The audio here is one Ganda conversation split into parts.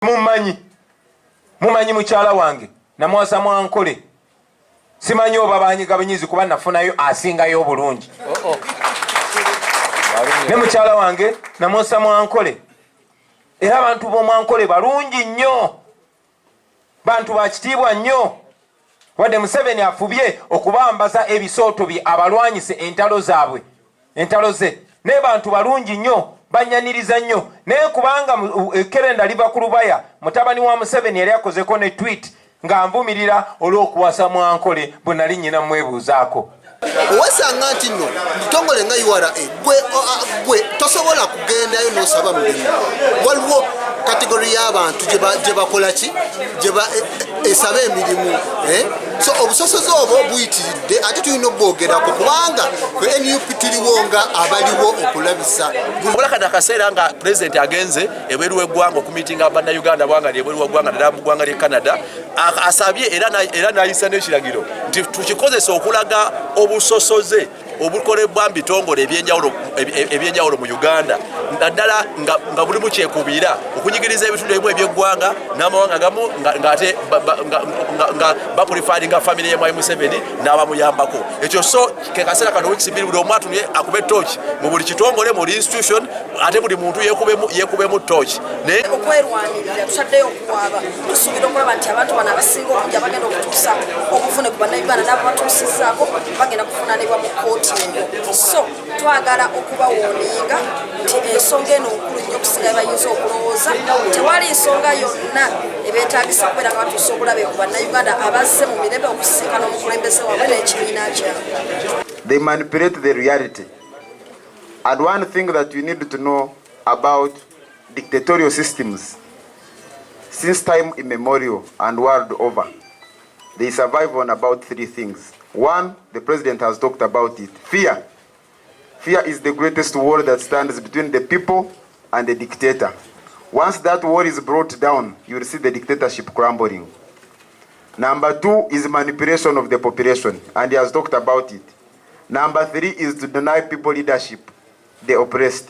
mumanyi mukyala wange Nawasa Munyankole simanyi oba banyiga bunyizi kuba nafunayo asingayo obulungi. Ne mukyala wange Nawasa Munyankole era abantu b'Omwankole balungi nnyo, bantu bakitiibwa nnyo, wadde Museveni afubye okubambaza ebisooto bye abalwanyise entalo ze naye bantu balungi nnyo, banyaniriza nnyo. Naye kubanga Kerenda liva ku Lubaya, mutabani wa Museveni yali akozeko ne tweet ng'anvumirira olw'okuwasa Munyankole bwe nali nnyina mwebuuzaako. Owasanga nti nno kitongole nga URA gwe tosobola kugendayo n'osaba mulimu. Waliwo kategori y'abantu gye bakola ki gye esaba emirimu. So obusosoze obwo buyitiridde ate tulina obwogerako kubanga fe NUP tuliwo nga abaliwo okulabisa. Mulakada akaseera nga President agenze ebweru w'eggwanga okumitinga bannayuganda bwanga lyebweru w'eggwanga ddala mu ggwanga ly'e Canada, asabye era n'ayisa n'ekiragiro nti tukikozesa okulaga obusosoze obukolebwa mu bitongole ebyenjawulo mu Uganda, naddala nga buli mukyekubira okunyigiriza ebitundu ebimu eby'eggwanga n'amawanga agamu ng'ate nga bakulifaringa famire ya Mwai Museveni n'abamuyambako. Ekyo so ke kaseera kano weeks bbiri buli omu atunye akube torch mu buli kitongole mu institution, ate buli muntu yeekubemu torch. Naye okwerwanirira tutaddeyo okuwaaba tusuubira okulaba nti abantu bano abasinga okujja bagenda okutuusa obuvune ku bannayuganda n'abo batuusizzaako bagenda kuvunaanibwa mu kooti eyo. So twagala okubawoninga nti ensonga eno nkulu nnyo okusinga bayinza okulowooza. Tewali nsonga yonna ebeetaagisa kubeera nga batuusa obulabe ku bannayuganda abazze mu mirembe okusisinkana omukulembeze waabwe n'ekibiina kyabwe. They manipulate the reality. And one thing that you need to know about dictatorial systems, since time immemorial and world over, they survive on about three things. One, the president has talked about it. Fear. Fear is the greatest wall that stands between the people and the dictator. Once that wall is brought down, you will see the dictatorship crumbling. Number two is manipulation of the population, and he has talked about it. Number three is to deny people leadership, the oppressed.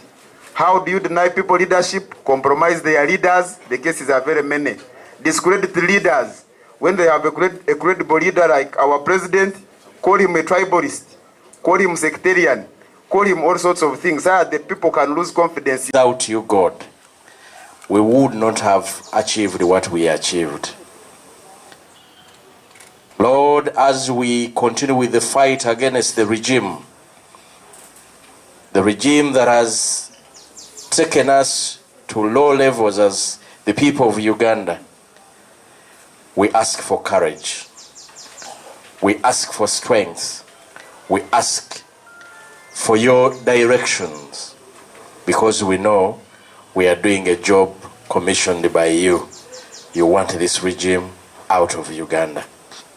How do you deny people leadership? Compromise their leaders. The cases are very many. Discredit leaders. When they have a credible leader like our president, call him a tribalist, call him sectarian, call him all sorts of things, so that the people can lose confidence. Without you, God, we would not have achieved what we achieved. Lord, as we continue with the fight against the regime that has taken us to low levels as the people of Uganda, we ask for courage. We ask for strength. We ask for your directions, because we know we are doing a job commissioned by you. You want this regime out of Uganda.